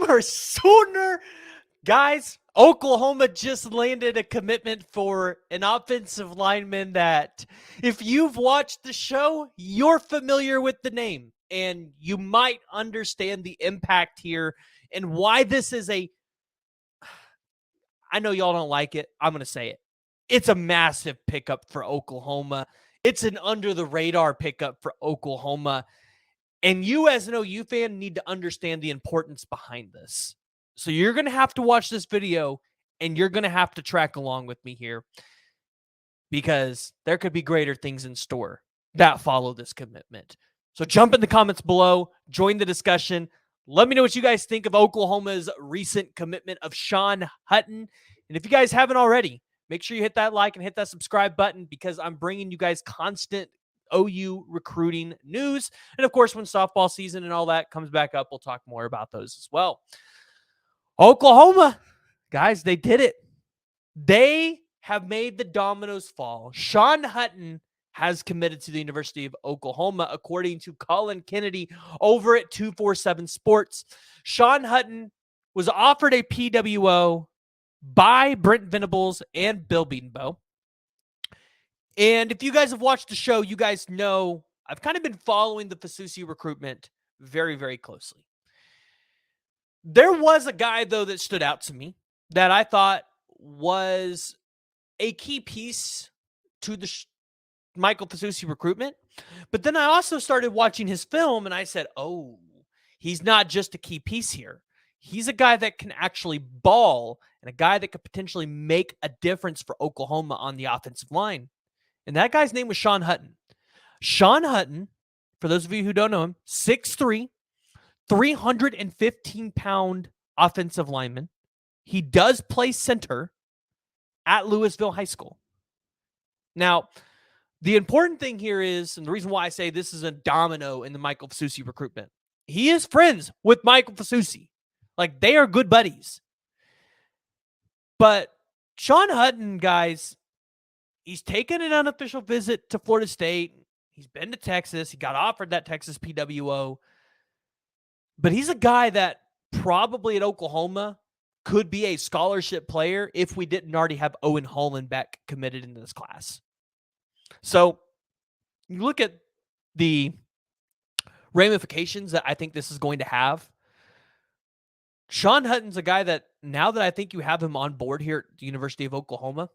Oklahoma Sooner. Guys, Oklahoma just landed a commitment for an offensive lineman that, if you've watched the show, you're familiar with the name, and you might understand the impact here and why this is I know y'all don't like it. I'm going to say it. It's a massive pickup for Oklahoma. It's an under-the-radar pickup for Oklahoma. And you, as an OU fan, need to understand the importance behind this. So you're going to have to watch this video, and you're going to have to track along with me here, because there could be greater things in store that follow this commitment. So jump in the comments below, join the discussion. Let me know what you guys think of Oklahoma's recent commitment of Sean Hutton. And if you guys haven't already, make sure you hit that like and hit that subscribe button, because I'm bringing you guys constant OU recruiting news. And of course, when softball season and all that comes back up, we'll talk more about those as well. Oklahoma, guys, they did it. They have made the dominoes fall. Sean Hutton has committed to the University of Oklahoma, according to Colin Kennedy over at 247 Sports. Sean Hutton was offered a PWO by Brent Venables and Bill Bedenbaugh. And if you guys have watched the show, you guys know I've kind of been following the Fasusi recruitment very, very closely. There was a guy, though, that stood out to me that I thought was a key piece to the Michael Fasusi recruitment. But then I also started watching his film, and I said, oh, he's not just a key piece here. He's a guy that can actually ball, and a guy that could potentially make a difference for Oklahoma on the offensive line. And that guy's name was Sean Hutton. Sean Hutton, for those of you who don't know him, 6'3", 315-pound offensive lineman. He does play center at Louisville High School. Now, the important thing here is, and the reason why I say this is a domino in the Michael Fasusi recruitment, he is friends with Michael Fasusi. Like, they are good buddies. But Sean Hutton, guys, he's taken an unofficial visit to Florida State. He's been to Texas. He got offered that Texas PWO. But he's a guy that probably at Oklahoma could be a scholarship player if we didn't already have Owen Hollenbeck committed into this class. So you look at the ramifications that I think this is going to have. Sean Hutton's a guy that, now that I think you have him on board here at the University of Oklahoma,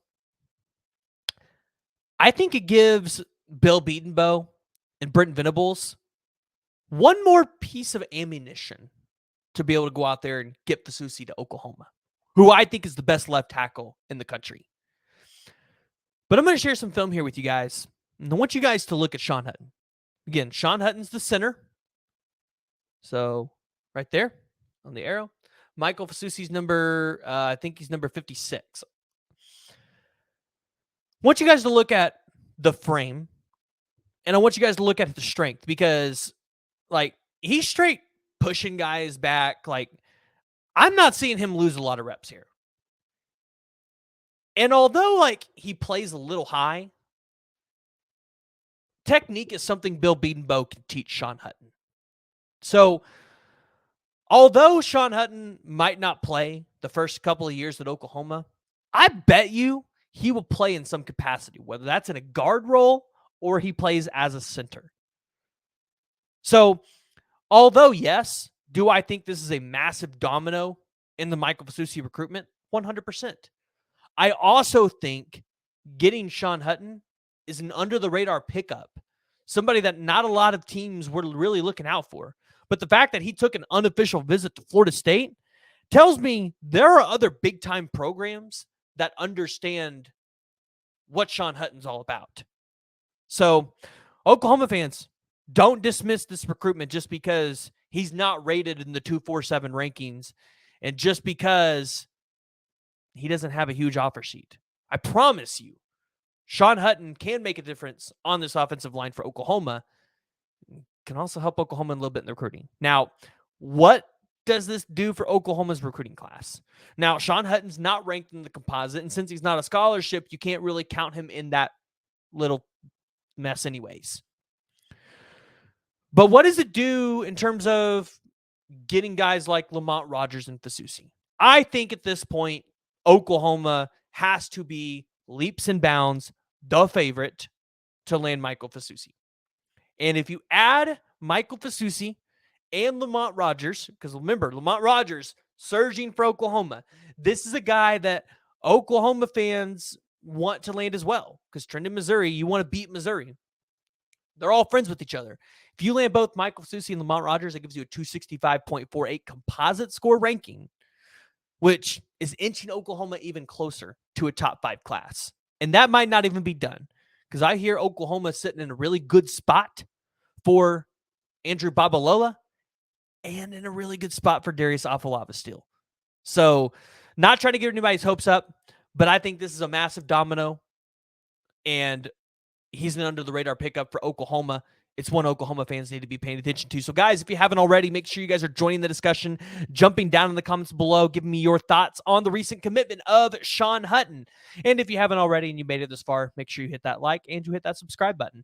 I think it gives Bill Bedenbaugh and Brent Venables one more piece of ammunition to be able to go out there and get Fasusi to Oklahoma, who I think is the best left tackle in the country. But I'm going to share some film here with you guys. And I want you guys to look at Sean Hutton. Again, Sean Hutton's the center. So right there on the arrow. Michael Fasusi's number, I think he's number 56. I want you guys to look at the frame, and I want you guys to look at the strength, because, like, he's straight pushing guys back. Like, I'm not seeing him lose a lot of reps here. And although, like, he plays a little high, technique is something Bill Bedenbaugh can teach Sean Hutton. So, although Sean Hutton might not play the first couple of years at Oklahoma, I bet you he will play in some capacity, whether that's in a guard role or he plays as a center. So, although, yes, do I think this is a massive domino in the Michael Fasusi recruitment? 100%. I also think getting Sean Hutton is an under-the-radar pickup, somebody that not a lot of teams were really looking out for. But the fact that he took an unofficial visit to Florida State tells me there are other big-time programs that understand what Sean Hutton's all about. So, Oklahoma fans, don't dismiss this recruitment just because he's not rated in the 247 rankings and just because he doesn't have a huge offer sheet. I promise you, Sean Hutton can make a difference on this offensive line for Oklahoma. Can also help Oklahoma a little bit in the recruiting. Now, what does this do for Oklahoma's recruiting class? Now, Sean Hutton's not ranked in the composite, and since he's not a scholarship, you can't really count him in that little mess anyways. But what does it do in terms of getting guys like Lamont Rogers and Fasusi. I think at this point, Oklahoma has to be leaps and bounds the favorite to land Michael Fasusi. And if you add Michael Fasusi and Lamont Rogers, because remember, Lamont Rogers surging for Oklahoma. This is a guy that Oklahoma fans want to land as well, because Trendon, Missouri, you want to beat Missouri. They're all friends with each other. If you land both Michael Fasusi and Lamont Rogers, that gives you a 265.48 composite score ranking, which is inching Oklahoma even closer to a top 5 class. And that might not even be done, because I hear Oklahoma sitting in a really good spot for Andrew Babalola and in a really good spot for Darius Afalava still. So not trying to get anybody's hopes up, but I think this is a massive domino, and he's an under-the-radar pickup for Oklahoma. It's one Oklahoma fans need to be paying attention to. So, guys, if you haven't already, make sure you guys are joining the discussion, jumping down in the comments below, giving me your thoughts on the recent commitment of Sean Hutton. And if you haven't already and you made it this far, make sure you hit that like and you hit that subscribe button.